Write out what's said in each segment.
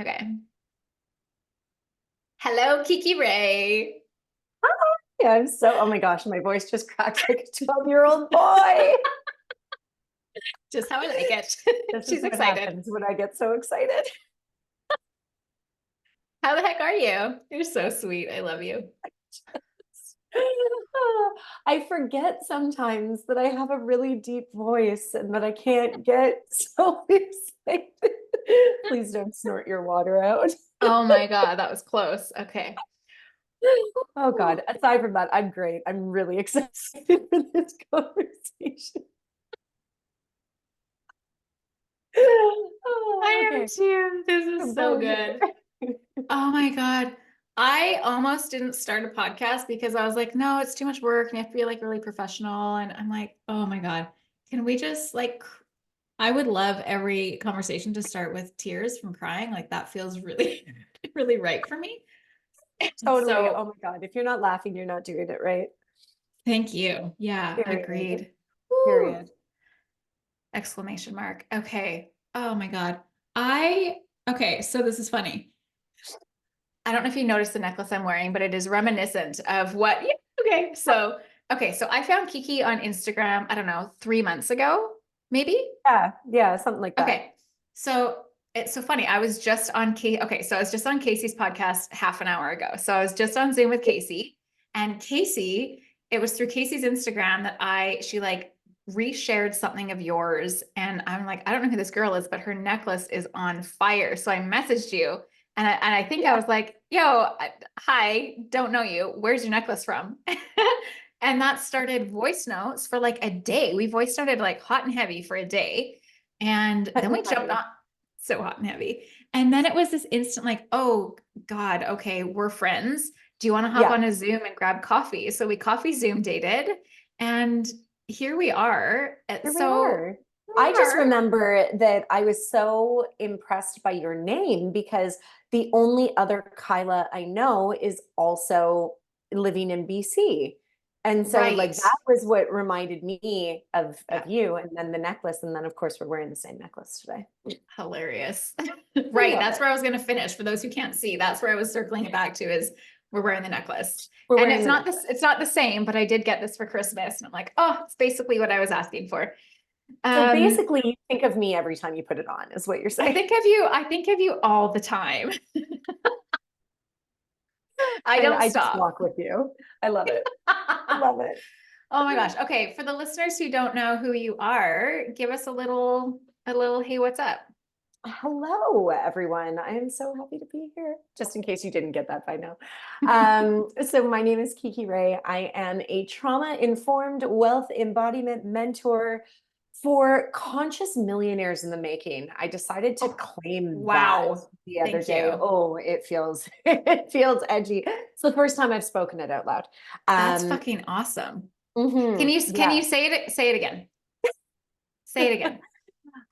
Okay. Hello, Kiki Ray. Yeah, oh my gosh, my voice just cracked like a 12-year-old boy. Just how I like it. This is She's what excited. happens when I get so excited. How the heck are you? You're so sweet. I love you. I forget sometimes that I have a really deep voice and that I can't get so excited. Please don't snort your water out. Oh my God, that was close. Okay. Oh God. Aside from that, I'm great. I'm really excited for this conversation. Oh, I am okay. too. This is so Bonjour. good. Oh my God. I almost didn't start a podcast because I was like, no, it's too much work and you have to be like really professional. And I'm like, oh my God, can we just I would love every conversation to start with tears from crying. Like that feels really, really right for me. Totally. So Oh my God. If you're not laughing, you're not doing it right. thank you. Yeah, Period. agreed. Woo! Period. Exclamation mark. Okay. Oh my God. Okay, so this is funny. I don't know if you noticed the necklace I'm wearing, but it is reminiscent of what. Yeah, okay, so I found Kiki on Instagram, I don't know, 3 months ago, maybe. Yeah. Yeah. Something like that. Okay. So it's so funny. I was just on Casey's podcast half an hour ago. So I was just on Zoom with Casey, and Casey, it was through Casey's Instagram that she like reshared something of yours. And I'm like, I don't know who this girl is, but her necklace is on fire. So I messaged you and I think I Yeah. was like, yo, hi, don't know you. Where's your necklace from? And that started voice notes for like a day. We voice started like hot and heavy for a day. And Hot then and we jumped heavy. on so hot and heavy. And then it was this instant like, oh God, okay, we're friends. Do you want to hop Yeah. on a Zoom and grab coffee? So we coffee Zoom dated. And here we are. Here we So are. here I we just are. remember that I was so impressed by your name because the only other Kyla I know is also living in BC. And so like Right. that was what reminded me of Yeah. you and then the necklace. And then of course we're wearing the same necklace today. Hilarious. I Right. love That's it. where I was going to finish. For those who can't see, that's where I was circling it back to is we're wearing the necklace. We're And wearing the necklace. it's not the same, but I did get this for Christmas. And I'm like, oh, it's basically what I was asking for. So Um, basically you think of me every time you put it on, is what you're saying. I think of you all the time. I don't I just stop. walk with you. I love it. I love it. Oh my gosh. Okay. For the listeners who don't know who you are, give us a little, hey, what's up? Hello, everyone. I am so happy to be here, just in case you didn't get that by now. So, my name is Kiki Ray. I am a trauma-informed wealth embodiment mentor for conscious millionaires in the making. I decided to Oh, claim that wow. the other Thank day. you. Oh, it feels it feels edgy. It's the first time I've spoken it out loud. That's Um, fucking awesome. Can yeah. you say it again? Say it again.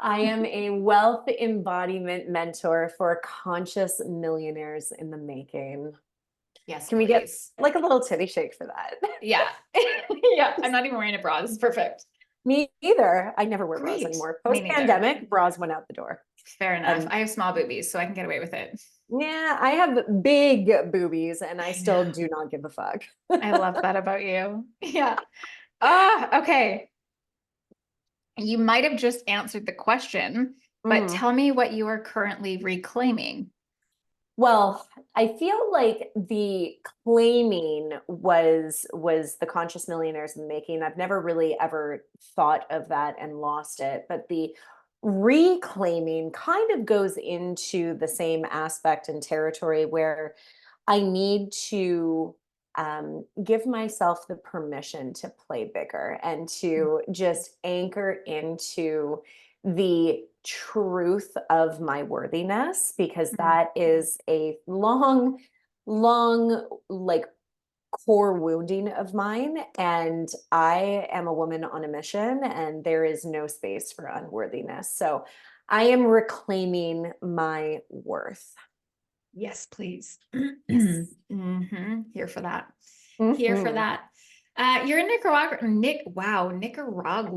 I am a wealth embodiment mentor for conscious millionaires in the making. Yes, Can we get please. like a little titty shake for that? Yeah. Yeah. I'm not even wearing a bra. This is perfect. Me either. I never wear bras Great. anymore. Me Post neither. pandemic, bras went out the door. Fair enough. And I have small boobies, so I can get away with it. yeah, I have big boobies and I I know. still do not give a fuck. I love that about you. Yeah. Ah, okay. You might have just answered the question, but Mhm. tell me what you are currently reclaiming. Well, I feel like the claiming was the conscious millionaires in the making. I've never really ever thought of that and lost it, but the reclaiming kind of goes into the same aspect and territory where I need to give myself the permission to play bigger and to just anchor into the truth of my worthiness, because Mhm. that is a long, long, like core wounding of mine. And I am a woman on a mission, and there is no space for unworthiness. So I am reclaiming my worth. Yes, please. Yes. Here for that. Here for Mhm. that. You're in It's Nicaragua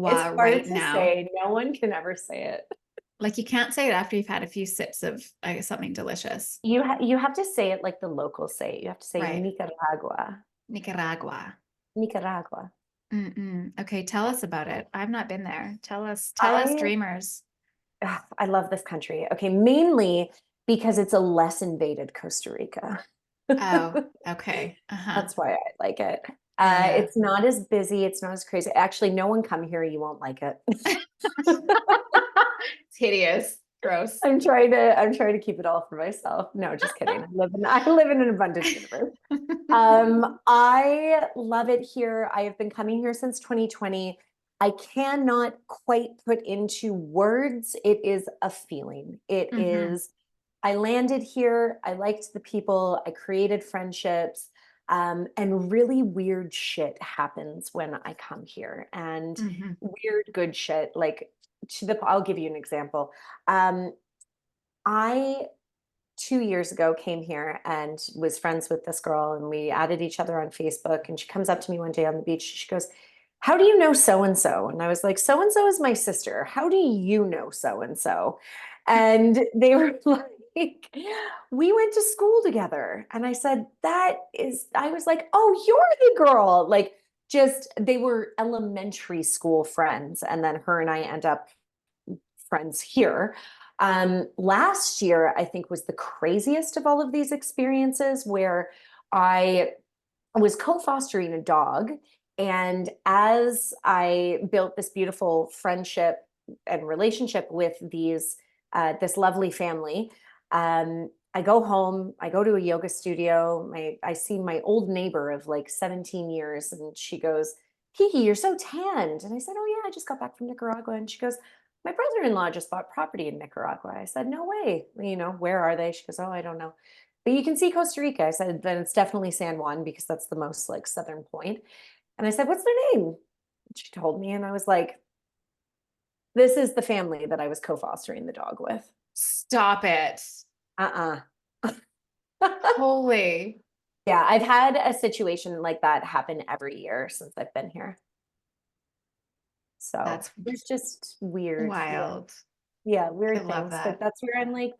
hard right to now. say. No one can ever say it. Like you can't say it after you've had a few sips of something delicious. You have to say it like the locals say it. You have to say Right. Nicaragua. Nicaragua. Nicaragua. Mm-mm. Okay, tell us about it. I've not been there. Tell us, I dreamers. I love this country. Okay, mainly because it's a less invaded Costa Rica. Oh, okay. Uh-huh. That's why I like it. Yeah, yeah. It's not as busy, it's not as crazy. Actually, no one come here, you won't like it. It's hideous. Gross. I'm trying to keep it all for myself. No, just kidding. I live in an abundant universe. I love it here. I have been coming here since 2020. I cannot quite put into words. It is a feeling. It Hmm. is, I landed here. I liked the people. I created friendships. And really weird shit happens when I come here. And Hmm. weird, good shit. Like I'll give you an example. Um, I 2 years ago came here and was friends with this girl, and we added each other on Facebook, and she comes up to me one day on the beach. She goes, how do you know so and so? And I was like, so and so is my sister. How do you know so and so? And they were like, we went to school together. And I said, I was like, oh, you're the girl. Like, just they were elementary school friends. And then her and I end up friends here. Last year, I think, was the craziest of all of these experiences where I was co-fostering a dog. And as I built this beautiful friendship and relationship with this lovely family, I go home, I go to a yoga studio. I see my old neighbor of like 17 years, and she goes, Kiki, you're so tanned. And I said, oh yeah, I just got back from Nicaragua. And she goes, my brother-in-law just bought property in Nicaragua. I said, no way. Where are they? She goes, oh, I don't know. But you can see Costa Rica. I said, then it's definitely San Juan because that's the most like southern point. And I said, what's their name? She told me, and I was like, this is the family that I was co-fostering the dog with. Stop it. Uh-uh. Holy. Yeah, I've had a situation like that happen every year since I've been here. So That's there's just weird, yeah, wild. yeah, I weird love things. But that. that's where I'm like,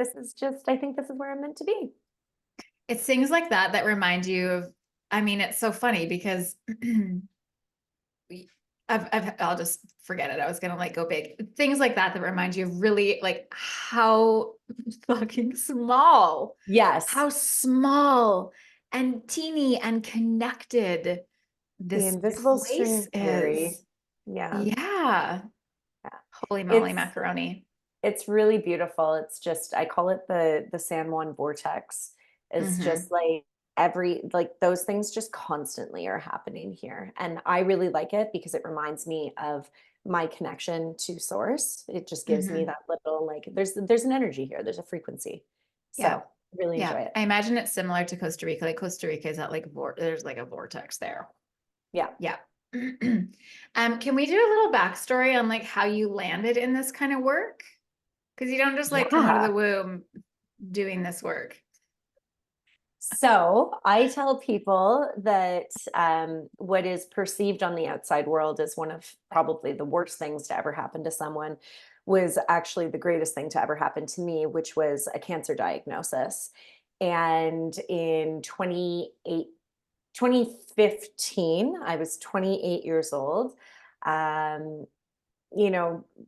I think this is where I'm meant to be. It's things like that that remind you of, I mean, it's so funny because I'll just forget it. I was gonna like go big. Things like that that remind you of really like how fucking small, Yes, how small and teeny and connected the this invisible place string theory. is. Yeah, Yeah. yeah. Holy moly It's macaroni. it's really beautiful. It's just I call it the San Juan vortex. It's Hmm. just like those things just constantly are happening here. And I really like it because it reminds me of my connection to source. It just gives me Hmm. that little like there's an energy here, there's a frequency. Yeah. So really Yeah. enjoy it. I imagine it's similar to Costa Rica. Like Costa Rica is at like there's like a vortex there. Yeah. Yeah. Can we do a little backstory on like how you landed in this kind of work? Because you don't just like come out of Yeah. the womb doing this work. So I tell people that what is perceived on the outside world as one of probably the worst things to ever happen to someone was actually the greatest thing to ever happen to me, which was a cancer diagnosis. And in 2015, I was 28 years old. Um,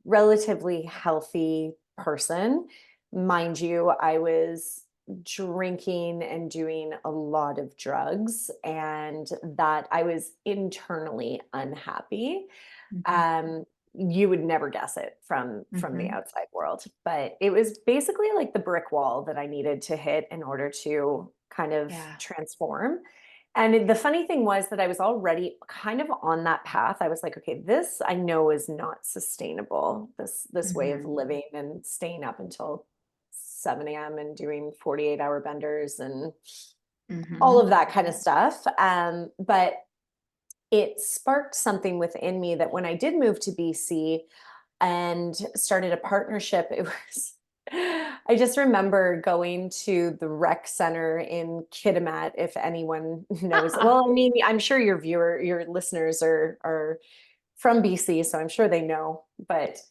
Relatively healthy person. Mind you, I was drinking and doing a lot of drugs, and that I was internally unhappy. Mhm. Um, you would never guess it from the Mhm. outside world, but it was basically like the brick wall that I needed to hit in order to kind of Yeah. transform. And the funny thing was that I was already kind of on that path. I was like, okay, this I know is not sustainable, this way of Mhm. living and staying up until 7 a.m. and doing 48-hour benders and all of Mhm. that kind of stuff. But it sparked something within me that when I did move to BC and started a partnership, it was I just remember going to the rec center in Kitimat, if anyone knows. Well, I mean, I'm sure your listeners are from BC, so I'm sure they know. But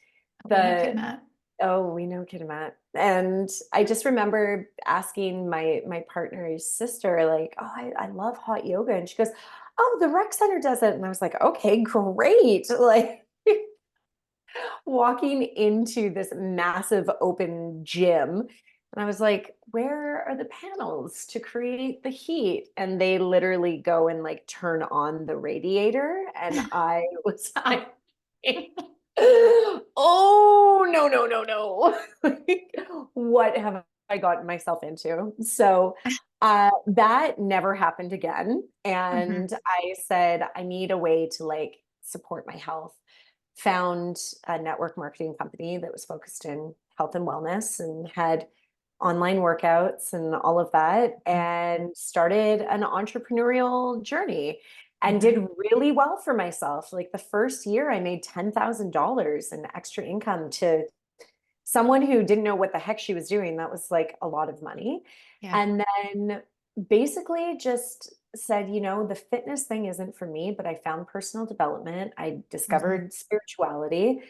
We know the Kidmat. Oh, we know Kitimat. And I just remember asking my partner's sister, like, oh, I love hot yoga. And she goes, oh, the rec center does it. And I was like, okay, great. Like walking into this massive open gym. And I was like, where are the panels to create the heat? And they literally go and like turn on the radiator. And I was like, oh, no, no, no, no. Like, what have I gotten myself into? So that never happened again. Mhm. And I said, I need a way to like support my health. Found a network marketing company that was focused in health and wellness and had online workouts and all of that, and started an entrepreneurial journey and did Mhm. really well for myself. Like the first year, I made $10,000 in extra income to someone who didn't know what the heck she was doing. That was like a lot of money. Yeah. And then basically just said, the fitness thing isn't for me, but I found personal development. I Mhm. discovered spirituality.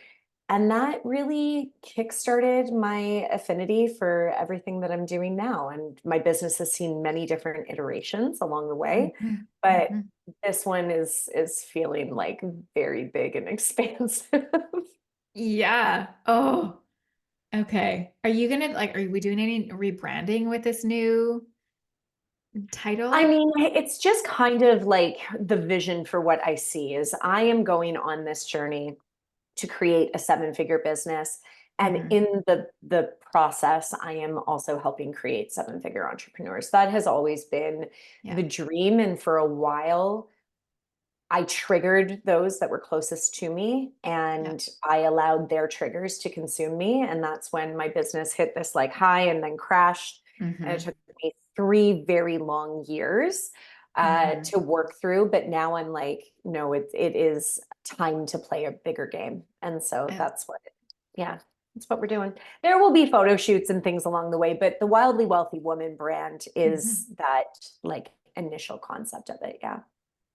And that really kickstarted my affinity for everything that I'm doing now. And my business has seen many different iterations along the way, Mhm. but Mhm. this one is feeling like very big and expansive. Yeah. Oh, okay. Are you gonna like, are we doing any rebranding with this new I title? mean, it's just kind of like the vision for what I see is I am going on this journey to create a seven-figure business. And Hmm. in the process, I am also helping create seven-figure entrepreneurs. That has always been Yeah. the dream. And for a while, I triggered those that were closest to me Yeah. and I allowed their triggers to consume me. And that's when my business hit this like high and then crashed. And it Hmm. took me 3 very long years Hmm. to work through. But now I'm like, no, it is time to play a bigger game. And so yeah, that's what we're doing. There will be photo shoots and things along the way, but the Wildly Wealthy Woman brand is Hmm. that like initial concept of it. Yeah.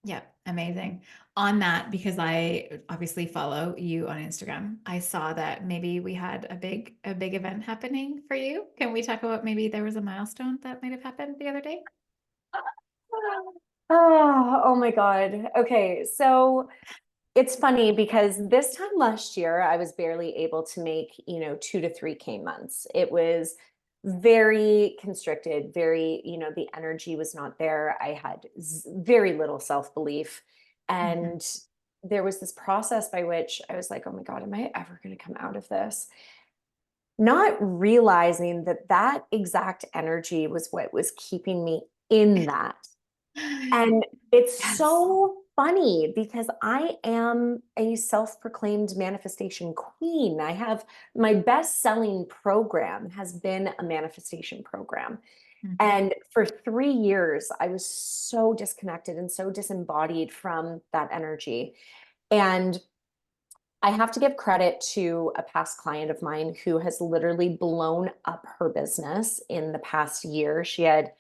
Yeah, amazing. On that, because I obviously follow you on Instagram, I saw that maybe we had a big event happening for you. Can we talk about maybe there was a milestone that might have happened the other day? Oh my God. Okay. So it's funny because this time last year, I was barely able to make, 2 to 3K months. It was very constricted, the energy was not there. I had very little self-belief. Hmm. And there was this process by which I was like, oh my God, am I ever going to come out of this? Not realizing that that exact energy was what was keeping me in that. And it's Yes. so funny because I am a self-proclaimed manifestation queen. I have my best-selling program has been a manifestation program. Hmm. And for 3 years, I was so disconnected and so disembodied from that energy. And I have to give credit to a past client of mine who has literally blown up her business in the past year. She had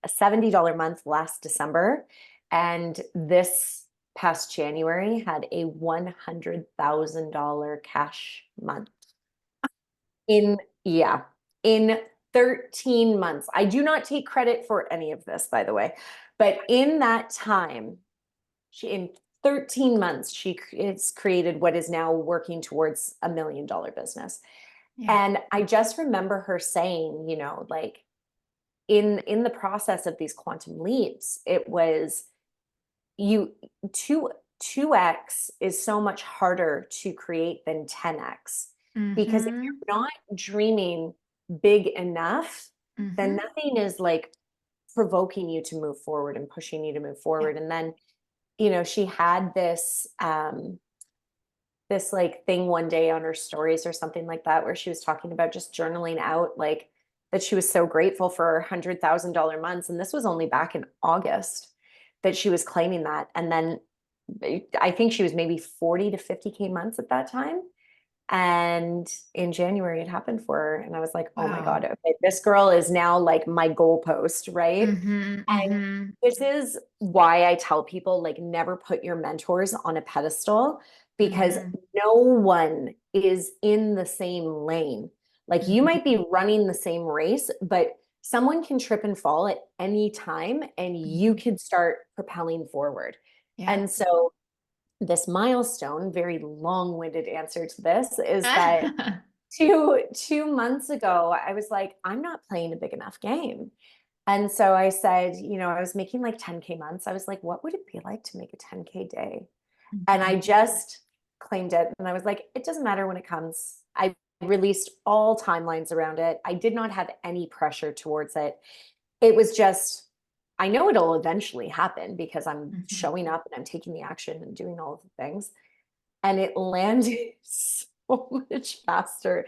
a $70 month last December. And this past January had a $100,000 cash month in, yeah, in 13 months. I do not take credit for any of this, by the way, but in that time, in 13 months, it's created what is now working towards $1 million business. Yeah. And I just remember her saying, like, in the process of these quantum leaps, it was you two 2x is so much harder to create than 10x because if Hmm. you're not dreaming big enough, then Hmm. nothing is like provoking you to move forward and pushing you to move Yeah. forward. And then, she had this like thing one day on her stories or something like that where she was talking about just journaling out like that she was so grateful for her $100,000 months, and this was only back in August that she was claiming that. And then I think she was maybe 40 to 50K months at that time. And in January it happened for her, and I was like, oh my God, Wow. okay, this girl is now like my goalpost, right? Hmm. And Hmm. this is why I tell people like never put your mentors on a pedestal because Hmm. no one is in the same lane. Like you might be running the same race, but someone can trip and fall at any time and you Mhm. can start propelling forward. Yeah. And so this milestone, very long-winded answer to this, is that two months ago, I was like, I'm not playing a big enough game. And so I said, I was making like 10K months. I was like, what would it be like to make a 10K day? And I Mhm. just claimed it. And I was like, it doesn't matter when it comes. I released all timelines around it. I did not have any pressure towards it. It was just, I know it'll eventually happen because I'm Mhm. showing up and I'm taking the action and doing all of the things. And it landed so much faster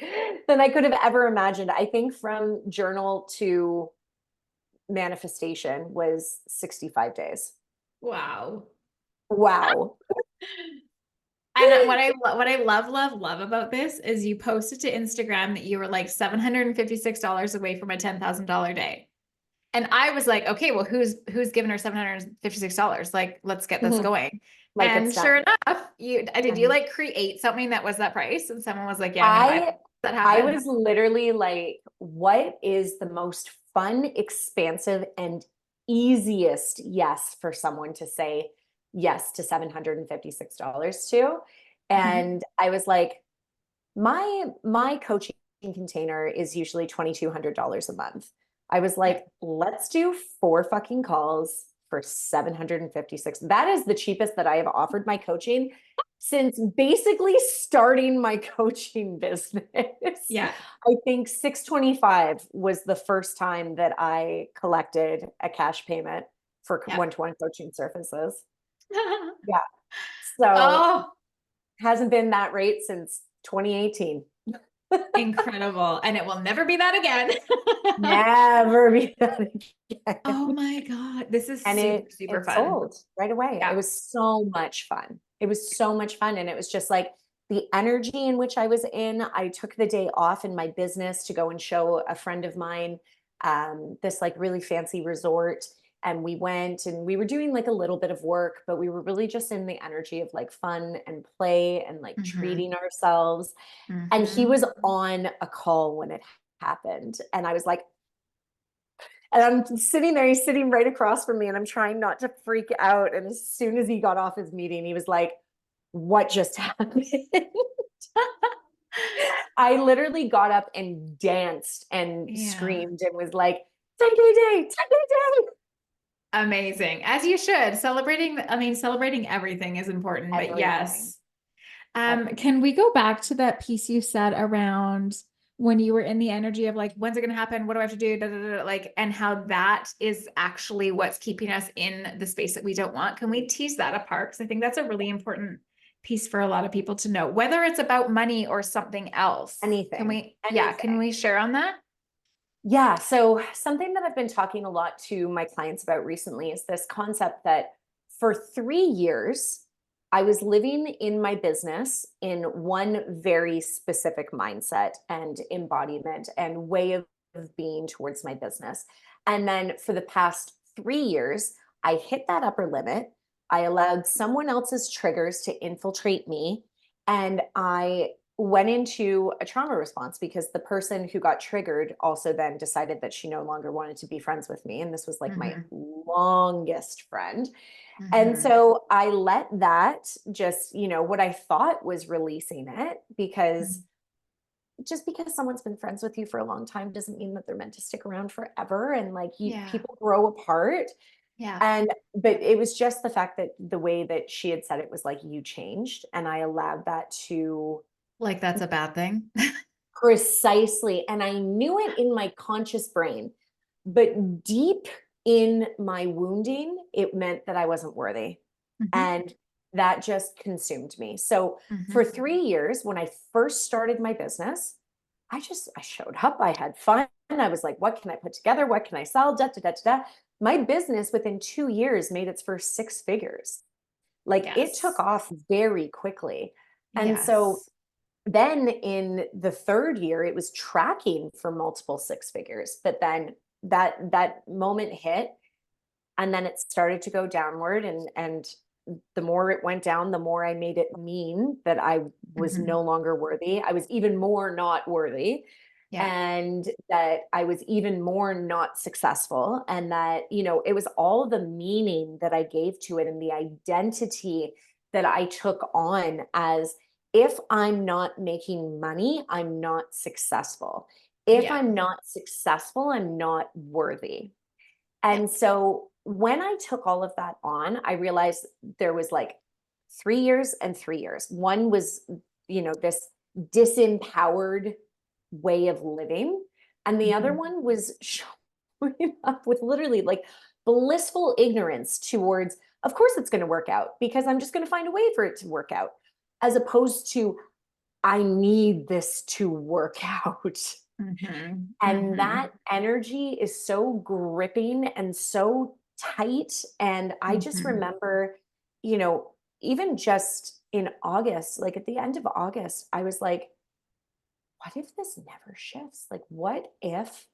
than I could have ever imagined. I think from journal to manifestation was 65 days. Wow. Wow. And what I love about this is you posted to Instagram that you were like $756 away from a $10,000 day. And I was like, okay, well, who's giving her $756? Like, let's get this Mhm. going. Like And it's sure done. enough, did you like create something that was that price? And someone was like, yeah, no, I I that I happened. was literally like, what is the most fun, expansive, and easiest yes for someone to say yes to $756 to? Mhm. And I was like, my coaching container is usually $2,200 a month. I was Yeah. like, let's do 4 fucking calls for 756. That is the cheapest that I have offered my coaching since basically starting my coaching business. Yeah. I think 625 was the first time that I collected a cash payment for Yeah. one-to-one coaching services. Yeah. So Oh, hasn't been that rate since 2018. incredible. And it will never be that again. Never be that again. Oh my God. This is And super, it super it fun. sold right away. It Yeah. was so much fun. It was so much fun. And it was just like the energy in which I was in. I took the day off in my business to go and show a friend of mine this like really fancy resort. And we went and we were doing like a little bit of work, but we were really just in the energy of like fun and play and like Hmm. treating ourselves. And he Hmm. was on a call when it happened. And I was like, and I'm sitting there, he's sitting right across from me, and I'm trying not to freak out. And as soon as he got off his meeting, he was like, what just happened? I literally got up and danced and Yeah. screamed and was like, 10K day, 10K day. Amazing. As you should. Celebrating everything is important, but Everything, yes. everything. Can we go back to that piece you said around when you were in the energy of like, when's it going to happen? What do I have to do? Da, da, da, like, and how that is actually what's keeping us in the space that we don't want. Can we tease that apart? Because I think that's a really important piece for a lot of people to know, whether it's about money or something else. Anything, Can anything. we share on that? Yeah. So, something that I've been talking a lot to my clients about recently is this concept that for 3 years, I was living in my business in one very specific mindset and embodiment and way of being towards my business. And then for the past 3 years, I hit that upper limit. I allowed someone else's triggers to infiltrate me. And I went into a trauma response because the person who got triggered also then decided that she no longer wanted to be friends with me. And this was like my Mm-hmm. longest friend. And Mm-hmm. so I let that just, what I thought was releasing it because just because someone's been friends with you for a long time doesn't mean that they're meant to stick around forever. And like Yeah. people grow apart. Yeah. But it was just the fact that the way that she had said it was like, you changed. And I allowed that to Like that's a bad thing. precisely. And I knew it in my conscious brain, but deep in my wounding, it meant that I wasn't worthy. Hmm. And that just consumed me. So for Hmm. 3 years, when I first started my business, I showed up, I had fun. I was like, what can I put together? What can I sell? Da, da, da, da, da. My business within 2 years made its first 6 figures. Like it took Yes. off very quickly. And so Yes. then in the third year, it was tracking for multiple 6 figures. But then that moment hit, and then it started to go downward. And the more it went down, the more I made it mean that I was Mhm. no longer worthy. I was even more not worthy, Yeah. and that I was even more not successful. And that, it was all the meaning that I gave to it and the identity that I took on as, if I'm not making money, I'm not successful. If Yeah. I'm not successful, I'm not worthy. Yeah. And so when I took all of that on, I realized there was like 3 years and 3 years. One was, this disempowered way of living. And the other Mhm. one was showing up with literally like blissful ignorance towards, of course it's going to work out because I'm just going to find a way for it to work out, as opposed to, I need this to work out. Mhm. And that Mhm. energy is so gripping and so tight. And I just Mhm. remember, you know, even just in August, like at the end of August, I was like, what if this never shifts? Like, what if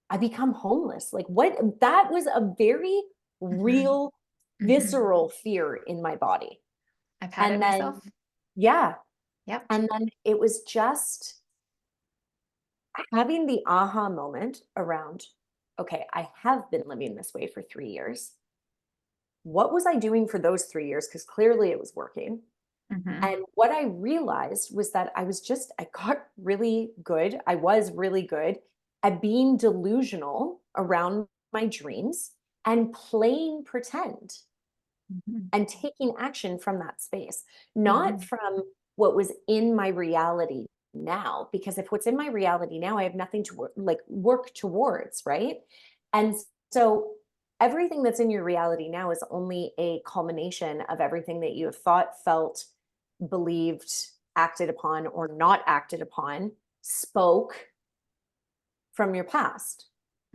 I become homeless? Like, what? That was a very Mhm. real, Mhm. visceral fear in my body. I've had it And then, myself. yeah. Yep. And then it was just having the aha moment around, okay, I have been living this way for 3 years. What was I doing for those 3 years? Because clearly it was working. Mhm. And what I realized was that I got really good. I was really good at being delusional around my dreams and playing pretend Mhm. and taking action from that space, not Mhm. from what was in my reality now. Because if what's in my reality now, I have nothing to work towards, right? And so everything that's in your reality now is only a culmination of everything that you have thought, felt, believed, acted upon, or not acted upon, spoke from your past.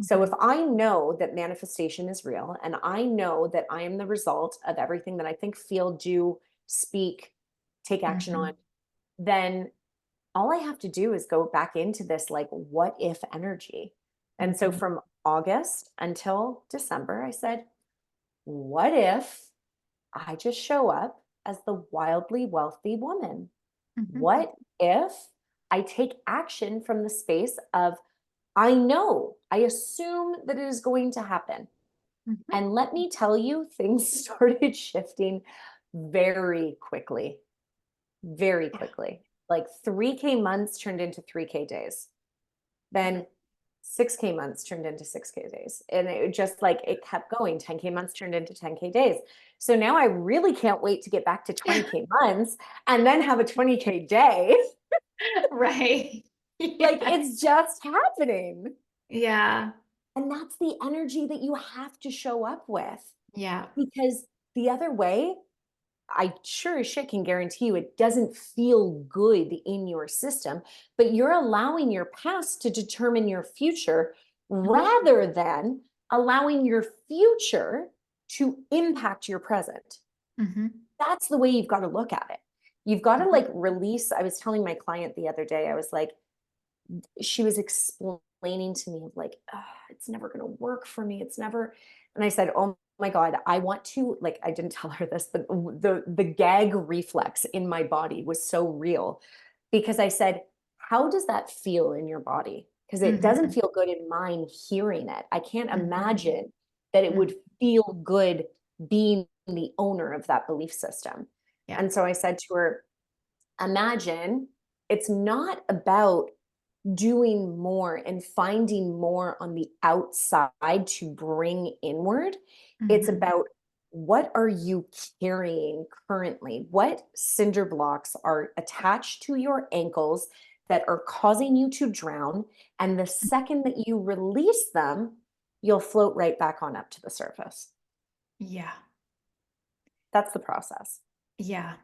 So if Mhm. I know that manifestation is real and I know that I am the result of everything that I think, feel, do, speak, take action on, Mhm. then all I have to do is go back into this like what if energy. And so Mhm. from August until December, I said, what if I just show up as the wildly wealthy woman? Mhm. What if I take action from the space of, I know, I assume that it is going to happen. Mhm. And let me tell you, things started shifting very quickly, very Yeah. quickly. Like 3K months turned into 3K days. Then 6K months turned into 6K days. And it just like it kept going. 10K months turned into 10K days. So now I really can't wait to get back to Yeah. 20K months and then have a 20K day. Right. Like Yeah. it's just happening. Yeah. And that's the energy that you have to show up with. Yeah. Because the other way, I sure as shit can guarantee you it doesn't feel good in your system, but you're allowing your past to determine your future Mhm. rather than allowing your future to impact your present. Mhm. That's the way you've got to look at it. You've got to Mhm. like release. I was telling my client the other day, I was like, she was explaining to me like, it's never going to work for me, it's never. And I said, oh my god, I want to, like, I didn't tell her this, but the gag reflex in my body was so real, because I said, how does that feel in your body? Because it doesn't Mhm. feel good in mine hearing it. I can't Mhm. imagine that it Mm. would feel good being the owner of that belief system. Yeah. And so I said to her, imagine it's not about doing more and finding more on the outside to bring inward. It's Mhm. about, what are you carrying currently? What cinder blocks are attached to your ankles that are causing you to drown? And the second that you release them, you'll float right back on up to the surface. Yeah. That's the process. Yeah.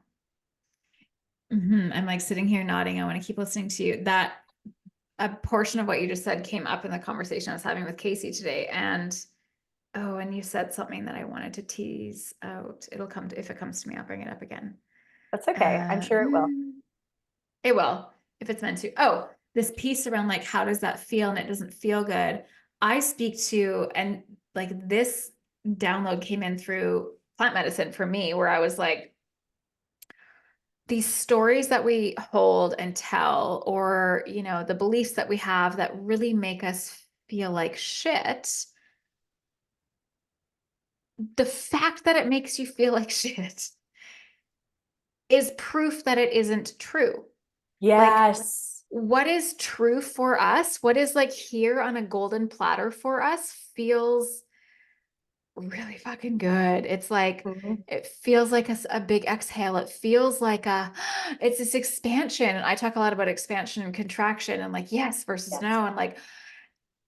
I'm like sitting here nodding. I want to keep listening to you. That a portion of what you just said came up in the conversation I was having with Casey today. And oh, and you said something that I wanted to tease out. It'll come to, if it comes to me, I'll bring it up again. That's okay. I'm Uh, sure it will. it will, if it's meant to. Oh, this piece around like, how does that feel? And it doesn't feel good. I speak to, and like this download came in through plant medicine for me, where I was like, these stories that we hold and tell, or, the beliefs that we have that really make us feel like shit, the fact that it makes you feel like shit is proof that it isn't true. Like, Yes. what is true for us, what is like here on a golden platter for us, feels really fucking good. It's like, Mhm. it feels like a big exhale. It feels like it's this expansion. And I talk a lot about expansion and contraction and like yes versus Yes. no. And like,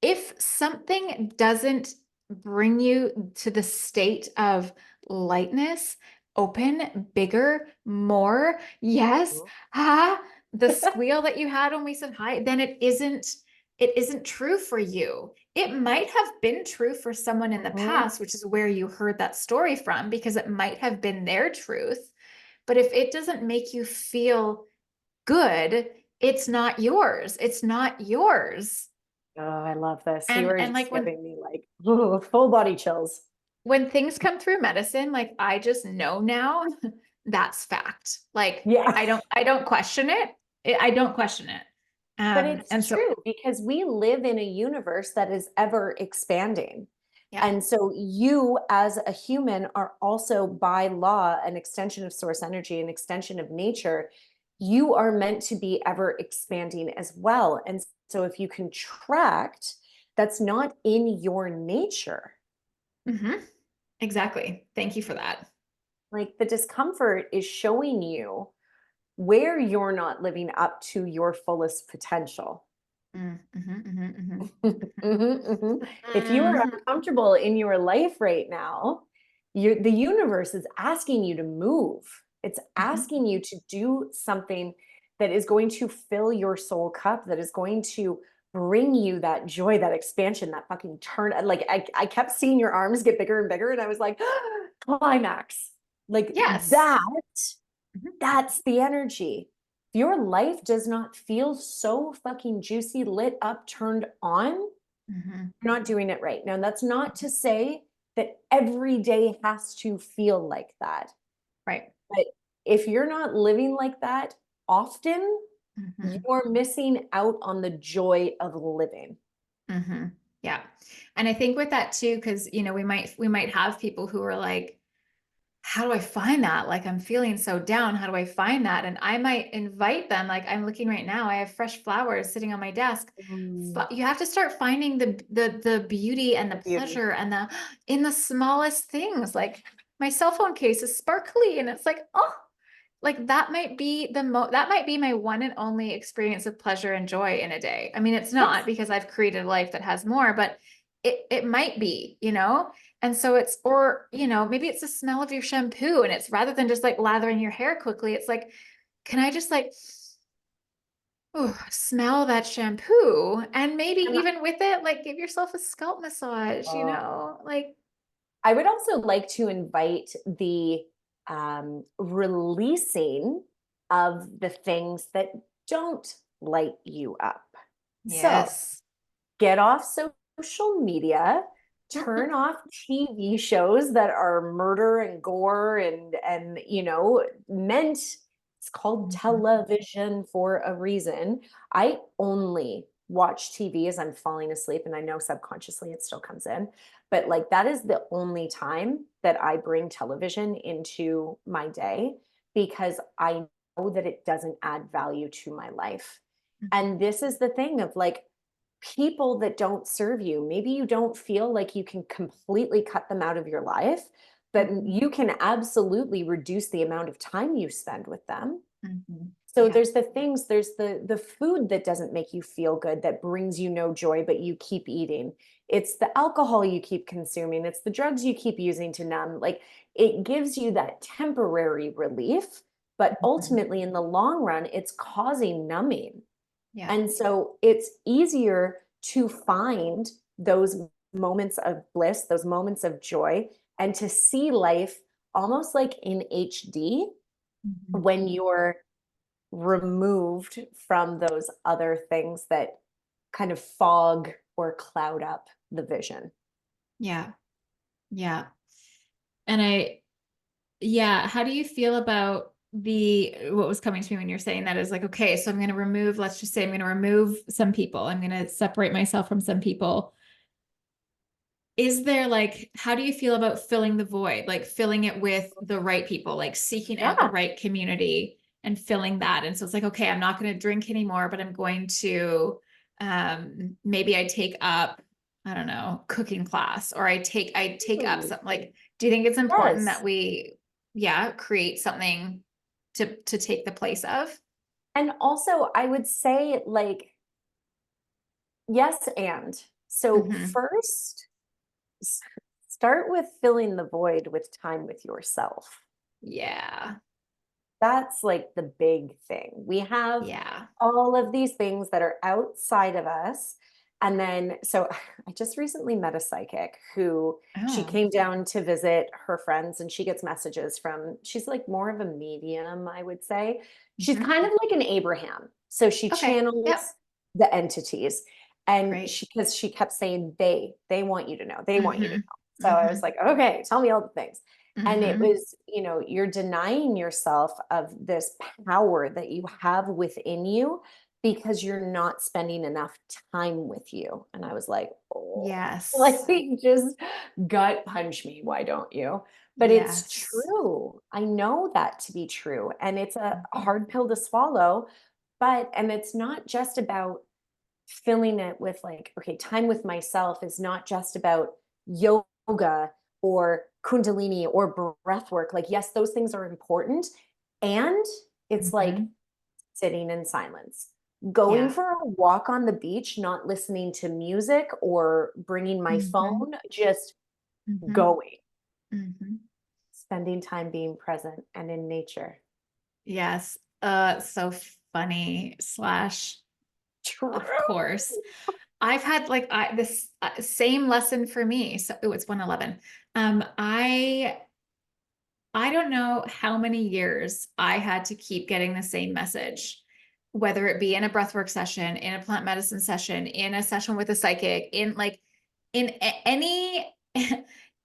if something doesn't bring you to the state of lightness, open, bigger, more, yes, Mhm. the squeal that you had when we said hi, then it isn't true for you. It might have been true for someone in the Mhm. past, which is where you heard that story from, because it might have been their truth. But if it doesn't make you feel good, it's not yours. It's not yours. Oh, I love this. You And were and just like giving me like full body chills. when things come through medicine, like I just know now that's fact. Like Yeah. I don't question it. I don't question it. But it's And so true because we live in a universe that is ever expanding. yeah. And so you, as a human, are also by law an extension of source energy, an extension of nature. You are meant to be ever expanding as well. And so if you contract, that's not in your nature. Hmm. Exactly. Thank you for that. Like the discomfort is showing you where you're not living up to your fullest potential. Mm-hmm, Mhm, mhm. If you are hmm. uncomfortable in your life right now, the universe is asking you to move. It's Hmm. asking you to do something that is going to fill your soul cup, that is going to bring you that joy, that expansion, that fucking turn. Like I kept seeing your arms get bigger and bigger, and I was like, climax. Like Yes. that, Hmm. that's the energy. If your life does not feel so fucking juicy, lit up, turned on, Hmm. you're not doing it right. Now, that's not to say that every day has to feel like that. Right. But if you're not living like that often, Hmm. you're missing out on the joy of living. Hmm. Yeah. And I think with that too, because we might have people who are like, how do I find that? Like, I'm feeling so down. How do I find that? And I might invite them. Like, I'm looking right now, I have fresh flowers sitting on my desk. Mm, You have to start finding the beauty and the the beauty. pleasure and the in the smallest things. Like my cell phone case is sparkly and it's like, oh, like that might be my one and only experience of pleasure and joy in a day. I mean, it's not Yes. because I've created a life that has more, but it might be. And so maybe it's the smell of your shampoo, and it's rather than just like lathering your hair quickly, it's like, can I just like, ooh, smell that shampoo? And maybe And even with it, like give yourself a scalp massage, uh, like, I would also like to invite the releasing of the things that don't light you up. So yes. get off social media, turn off TV shows that are murder and gore and meant, it's called Mhm. television for a reason. I only watch TV as I'm falling asleep, and I know subconsciously it still comes in, but like that is the only time that I bring television into my day because I know that it doesn't add value to my life. And this is the thing of like people that don't serve you. Maybe you don't feel like you can completely cut them out of your life, but Mhm. you can absolutely reduce the amount of time you spend with them. Mhm. So Yeah. there's the things, there's the food that doesn't make you feel good, that brings you no joy, but you keep eating. It's the alcohol you keep consuming. It's the drugs you keep using to numb. Like it gives you that temporary relief, but Mhm. ultimately in the long run, it's causing numbing. Yeah. And so it's easier to find those moments of bliss, those moments of joy, and to see life almost like in HD Mhm. when you're removed from those other things that kind of fog or cloud up the vision. Yeah. Yeah. And yeah, how do you feel about the what was coming to me when you're saying that is like, okay, so I'm going to remove, let's just say I'm going to remove some people. I'm going to separate myself from some people. Is there like, how do you feel about filling the void, like filling it with the right people, like seeking out the Yeah. right community and filling that? And so it's like, okay, I'm not going to drink anymore, but I'm going to, maybe I take up, I don't know, cooking class, or I take up Ooh, something like, do you think it's important that yes. we, yeah, create something to take the place of? And also, I would say, like, yes, and so Hmm. first, s- start with filling the void with time with yourself. Yeah. That's like the big thing. We have Yeah. all of these things that are outside of us. And then, so I just recently met a psychic who she Oh. came down to visit her friends and she gets messages from, she's like more of a medium, I would say. She's Hmm. kind of like an Abraham. So she Okay. channels Yep. the entities. And Great. she, because she kept saying, they want you to know, they want you to Hmm. know. So I was Hmm. like, okay, tell me all the things. And it Hmm. was, you're denying yourself of this power that you have within you because you're not spending enough time with you. And I was like, oh, like Yes. just gut punch me. Why don't you? But it's Yes. true. I know that to be true. And it's a Mhm. hard pill to swallow. And it's not just about filling it with like, okay, time with myself is not just about yoga or kundalini or breath work. Like, yes, those things are important. And it's like Mhm. sitting in silence, going Yeah. for a walk on the beach, not listening to music or bringing my Mhm. phone, just Mhm. going, Mhm. spending time being present and in nature. Yes. So funny slash, True. of course. I've had like this same lesson for me. So it's 111. I don't know how many years I had to keep getting the same message, whether it be in a breathwork session, in a plant medicine session, in a session with a psychic, in like any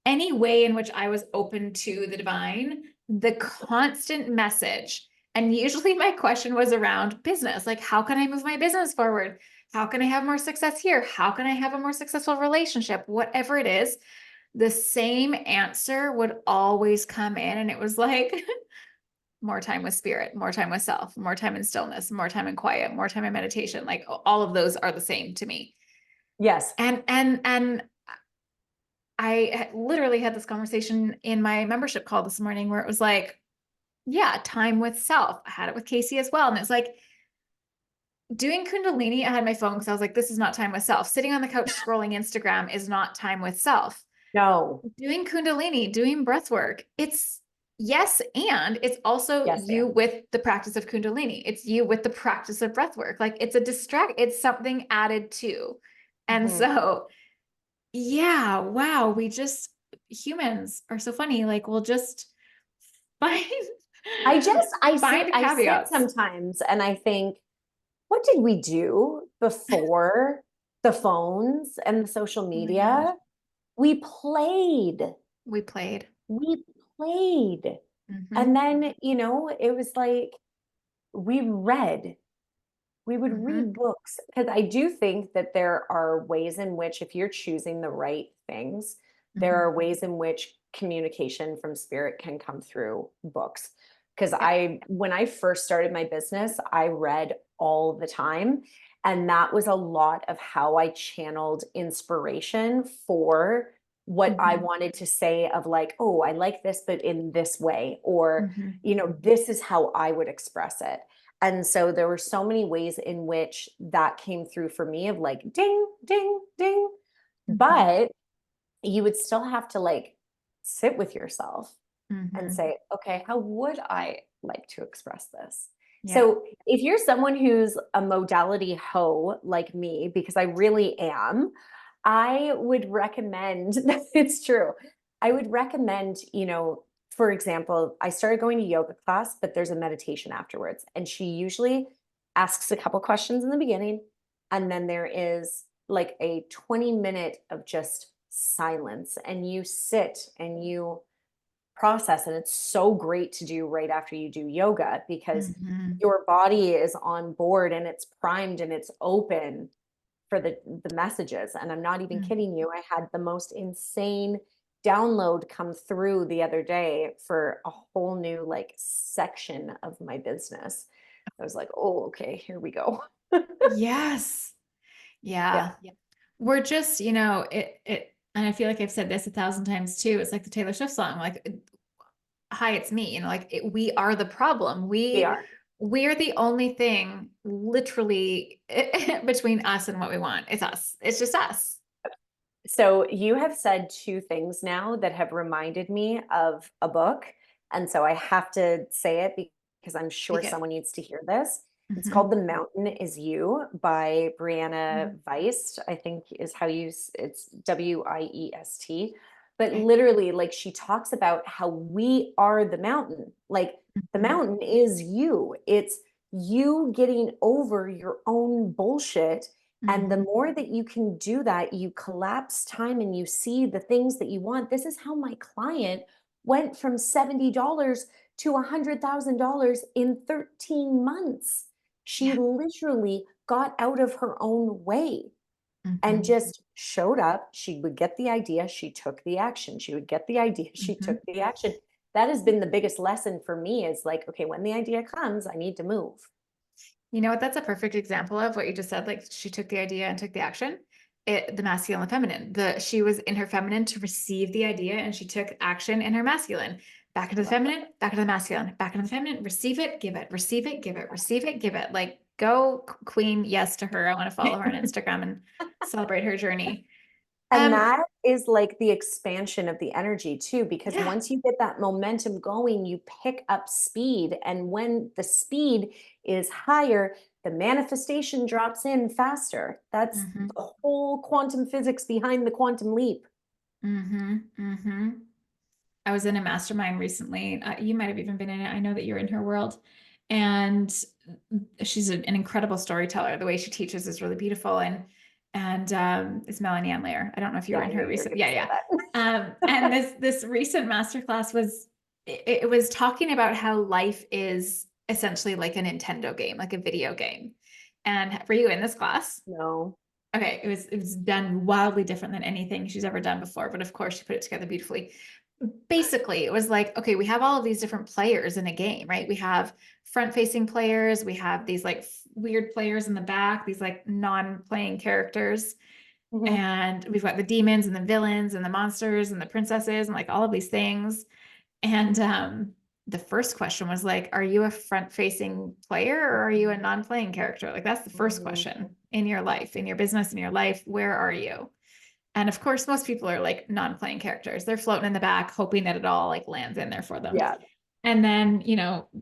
any way in which I was open to the divine, the constant message. And usually my question was around business, like how can I move my business forward? How can I have more success here? How can I have a more successful relationship? Whatever it is, the same answer would always come in. And it was like more time with spirit, more time with self, more time in stillness, more time in quiet, more time in meditation. Like all of those are the same to me. Yes. And I literally had this conversation in my membership call this morning where it was like, yeah, time with self. I had it with Casey as well. And it's like doing Kundalini. I had my phone because I was like, this is not time with self. Sitting on the couch scrolling Instagram is not time with self. No. Doing Kundalini, doing breath work, it's yes, and it's also Yes, you Dan. with the practice of Kundalini. It's you with the practice of breath work. Like it's a it's something added to. And Mhm. so, yeah, wow, we just humans are so funny. Like we'll just find find I sit caveats. sometimes and I think, what did we do before the phones and the social Oh my God. media? We played. We played. We played. And Hmm. then, it was like we read. We would Hmm. read books because I do think that there are ways in which, if you're choosing the right things, there Hmm. are ways in which communication from spirit can come through books. Because Yep. when I first started my business, I read all the time. And that was a lot of how I channeled inspiration for what I Hmm. wanted to say, of like, oh, I like this, but in this way, or, Hmm. this is how I would express it. And so there were so many ways in which that came through for me, of like ding, ding, ding. Hmm. But you would still have to like sit with yourself and Hmm. say, okay, how would I like to express this? Yeah. So if you're someone who's a modality hoe like me, because I really am, I would recommend that it's true. I would recommend, for example, I started going to yoga class, but there's a meditation afterwards. And she usually asks a couple questions in the beginning. And then there is like a 20-minute of just silence. And you sit and you process. And it's so great to do right after you do yoga because Mhm. your body is on board and it's primed and it's open for the messages. And I'm not even Mm. kidding you. I had the most insane download come through the other day for a whole new like section of my business. I was like, oh, okay, here we go. Yes. Yeah, Yeah. Yeah. We're just, and I feel like I've said this 1,000 times too. It's like the Taylor Swift song, like, hi, it's me. We are the problem. we are. We're the only thing literally between us and what we want. It's us. It's just us. So you have said two things now that have reminded me of a book. And so I have to say it because I'm sure Speak it. someone needs to hear this. It's called Hmm. The Mountain Is You by Brianna Mhm. Weist, I think is how it's Wiest. But Okay. literally, like she talks about how we are the mountain. Like the Mhm. mountain is you. It's you getting over your own bullshit, and the Mhm. more that you can do that, you collapse time and you see the things that you want. This is how my client went from $70 to $100,000 in 13 months. She Yeah. literally got out of her own way and Hmm. just showed up. She would get the idea, she took the action. She would get the idea, she Hmm. took the action. That has been the biggest lesson for me is like, okay, when the idea comes, I need to move. You know what? That's a perfect example of what you just said. Like she took the idea and took the action. The masculine and the feminine. She was in her feminine to receive the idea, and she took action in her masculine. Back into the Love feminine, back into the masculine, back into the feminine. Receive it, give it, receive it, give it, receive it, give it. Like go queen, yes to her. I want to follow her on that. Instagram and celebrate her journey. And Um, that is like the expansion of the energy too, because yeah. once you get that momentum going, you pick up speed. And when the speed is higher, the manifestation drops in faster. That's Mm-hmm. the whole quantum physics behind the quantum leap. Mm-hmm. Mm-hmm. I was in a mastermind recently. You might have even been in it. I know that you're in her world. And she's an incredible storyteller. The way she teaches is really beautiful. And it's Melanie Ann Lair. I don't know if you Yeah, were I in knew her you were recent. going to Yeah, say yeah. that. And this recent masterclass was it was talking about how life is essentially like a Nintendo game, like a video game. And were you in this class? No. Okay, it was done wildly different than anything she's ever done before, but of course she put it together beautifully. Basically, it was like, okay, we have all of these different players in a game, right? We have front-facing players, we have these like weird players in the back, these like non-playing characters, Mhm. and we've got the demons and the villains and the monsters and the princesses and like all of these things. And the first question was like, are you a front-facing player or are you a non-playing character? Like that's the first question in your life, in your business, in your life. Where are you? And of course, most people are like non-playing characters. They're floating in the back, hoping that it all like lands in there for them. Yeah. And then,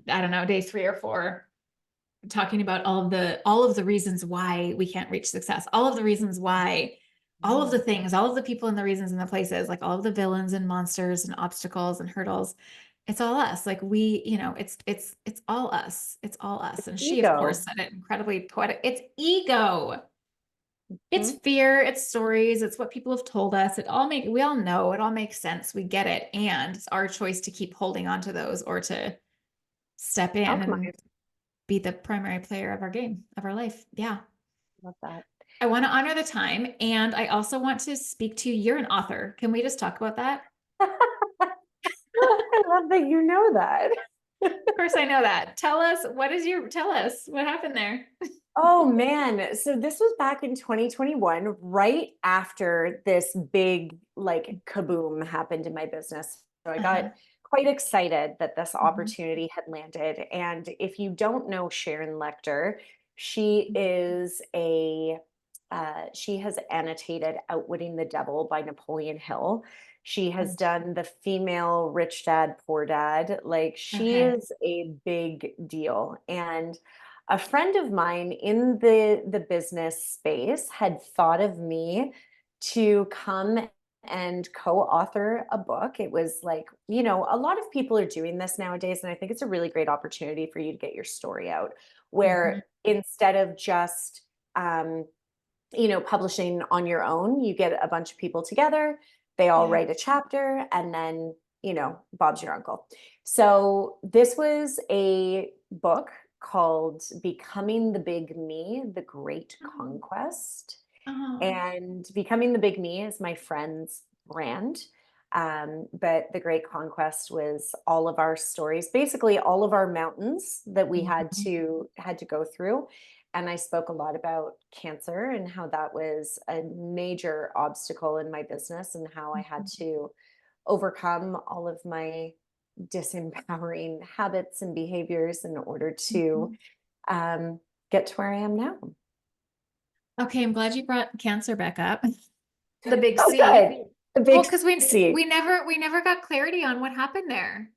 I don't know, day 3 or 4, talking about all of the reasons why we can't reach success, all of the reasons why, all of the things, all of the people and the reasons and the places, like all of the villains and monsters and obstacles and hurdles. It's all us. Like it's all us. It's all us. And she, of course, Ego. said it incredibly poetic. It's ego. It's Mhm. fear, it's stories, it's what people have told us. We all know, it all makes sense. We get it. And it's our choice to keep holding on to those or to step in and Alchemize. be the primary player of our game, of our life. Yeah. Love that. I want to honor the time. And I also want to speak to you. You're an author. Can we just talk about that? I love that you know that. Of course, I know that. Tell us what happened there. Oh man. So this was back in 2021, right after this big like kaboom happened in my business. So I got Uh-huh. quite excited that this Mhm. opportunity had landed. And if you don't know Sharon Lecter, she is she has annotated Outwitting the Devil by Napoleon Hill. She has Mhm. done The Female Rich Dad, Poor Dad. Like she Okay. is a big deal. And a friend of mine in the business space had thought of me to come and co-author a book. It was like, a lot of people are doing this nowadays, and I think it's a really great opportunity for you to get your story out, Mhm. where instead of just publishing on your own, you get a bunch of people together, they all Yeah. write a chapter, and then Bob's your uncle. So this was a book called Becoming the Big Me, The Great Oh, Conquest. oh, And Becoming the Big Me is my friend's brand. But the Great Conquest was all of our stories, basically all of our mountains that we mhm, had to go through. And I spoke a lot about cancer and how that was a major obstacle in my business and how I had mhm, to overcome all of my disempowering habits and behaviors in order to mhm. um, get to where I am now. Okay, I'm glad you brought cancer back up. The big Oh, C. good. The Well, big because we C. we never we never got clarity on what happened there.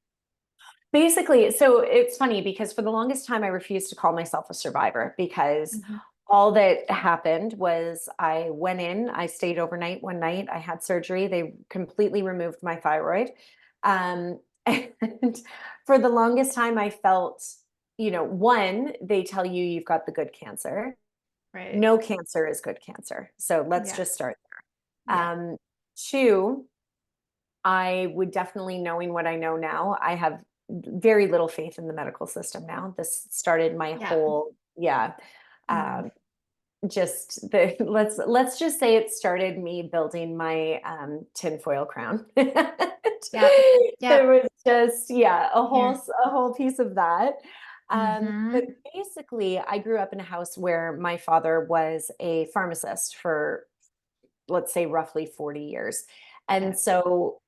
Basically, so it's funny because for the longest time, I refused to call myself a survivor because Mhm. all that happened was I went in, I stayed overnight one night, I had surgery, they completely removed my thyroid. And for the longest time, I felt, one, they tell you you've got the good cancer. Right. No cancer is good cancer. So let's Yeah. just start there. Yeah. Two, I would definitely, knowing what I know now, I have very little faith in the medical system now. This started my Yeah. whole, yeah, Mm. um, just the let's just say it started me building my tinfoil crown. Yep. There Yep. was just, yeah, Here. a whole piece of that. But Hmm. basically, I grew up in a house where my father was a pharmacist for, let's say, roughly 40 years. And Yeah. so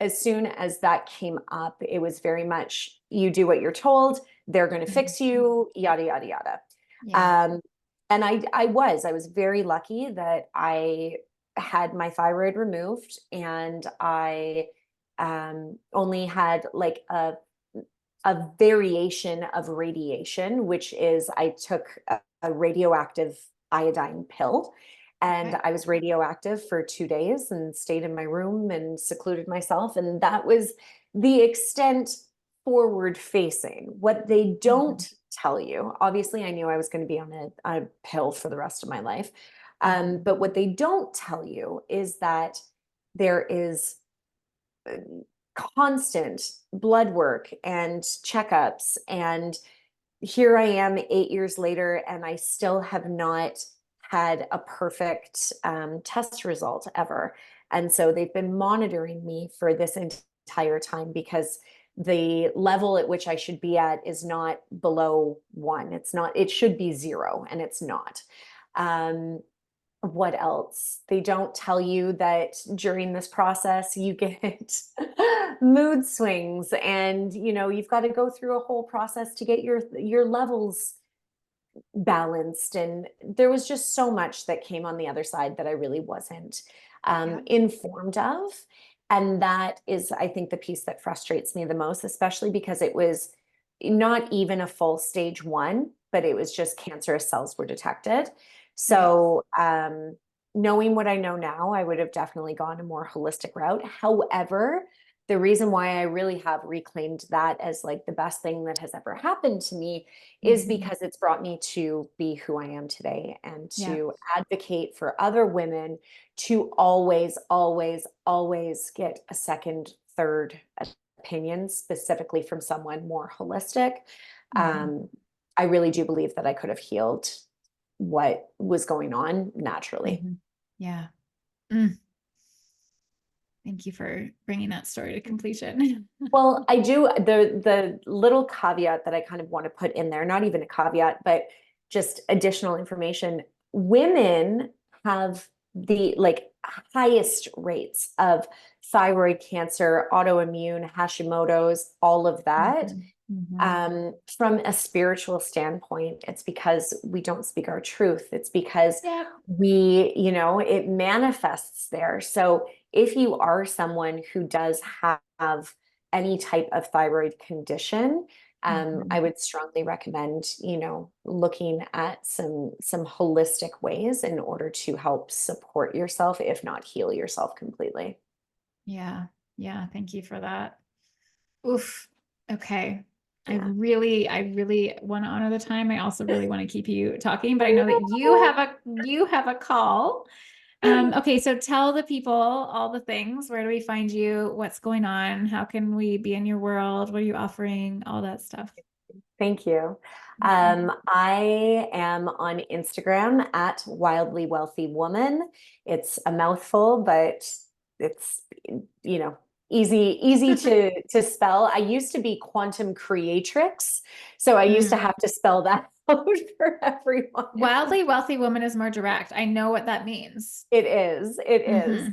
as soon as that came up, it was very much you do what you're told, they're going to Mhm. fix you, yada, yada, yada. Yeah. Um, and I was very lucky that I had my thyroid removed and I only had like a variation of radiation, which is I took a radioactive iodine pill and Okay. I was radioactive for 2 days and stayed in my room and secluded myself. And that was the extent forward facing. What they Hmm. don't tell you, obviously, I knew I was going to be on a pill for the rest of my life. Hmm. But what they don't tell you is that there is constant blood work and checkups. And here I am 8 years later, and I still have not had a perfect test result ever. And so they've been monitoring me for this entire time because the level at which I should be at is not below one. It's not, it should be zero, and it's not. Um, what else? They don't tell you that during this process you get mood swings and you've got to go through a whole process to get your levels balanced, and there was just so much that came on the other side that I really wasn't Yeah. informed of. And that is, I think, the piece that frustrates me the most, especially because it was not even a full stage one, but it was just cancerous cells were detected. Right. So knowing what I know now, I would have definitely gone a more holistic route. However, the reason why I really have reclaimed that as like the best thing that has ever happened to me is Hmm. because it's brought me to be who I am today and Yeah. to advocate for other women to always, always, always get a second, third opinion, specifically from someone more holistic. Hmm. Um, I really do believe that I could have healed what was going on naturally. Hmm. Yeah. Mm. Thank you for bringing that story to completion. Well, I do the little caveat that I kind of want to put in there, not even a caveat, but just additional information. Women have the like highest rates of thyroid cancer, autoimmune, Hashimoto's, all of that. Hmm. Hmm. From a spiritual standpoint, it's because we don't speak our truth. It's because Yep. it manifests there. So if you are someone who does have any type of thyroid condition, I Hmm. would strongly recommend, looking at some holistic ways in order to help support yourself, if not heal yourself completely. Yeah. Yeah. Thank you for that. Oof. Okay. Yeah. I really want to honor the time. I also really want to keep you talking, but I know that you have a call. Okay, so tell the people all the things. Where do we find you? What's going on? How can we be in your world? What are you offering? All that stuff. Thank you. Mhm. I am on Instagram at Wildly Wealthy Woman. It's a mouthful, but it's, you know, easy to spell. I used to be Quantum Creatrix, so I used to Mm. have to spell that out for everyone. Wildly wealthy woman is more direct. I know what that means. It is. It is. Hmm.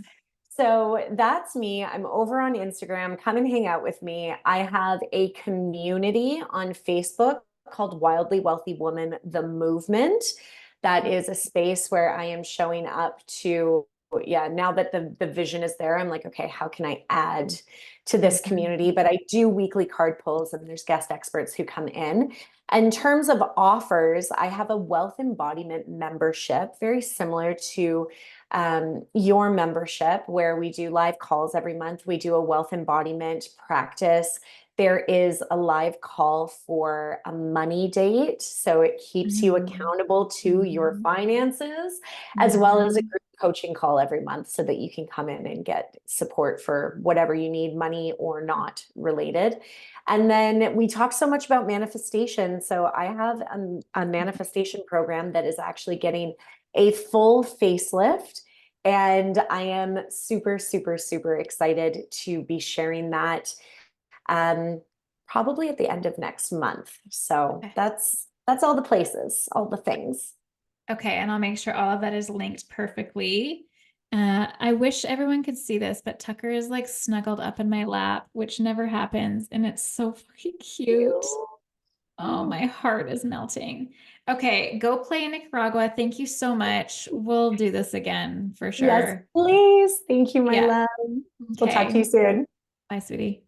So that's me. I'm over on Instagram. Come and hang out with me. I have a community on Facebook called Wildly Wealthy Woman, the Movement. That is a space where I am showing up to, yeah, now that the vision is there, I'm like, okay, how can I add to this community? But I do weekly card pulls and there's guest experts who come in. In terms of offers, I have a wealth embodiment membership, very similar to your membership, where we do live calls every month. We do a wealth embodiment practice. There is a live call for a money date. So it keeps you Hmm. accountable to your Hmm. finances, as well as a Hmm. group coaching call every month so that you can come in and get support for whatever you need, money or not related. And then we talk so much about manifestation. So I have a manifestation program that is actually getting a full facelift. And I am super, super, super excited to be sharing that um, probably at the end of next month. So Okay. that's all the places, all the things. Okay, and I'll make sure all of that is linked perfectly. I wish everyone could see this, but Tucker is like snuggled up in my lap, which never happens, and it's so fucking cute. Oh, my heart is melting. Okay, go play in Nicaragua. Thank you so much. We'll do this again for Yes, sure. please. Thank you, my Yeah. love. We'll talk to you Okay. soon. Bye, sweetie.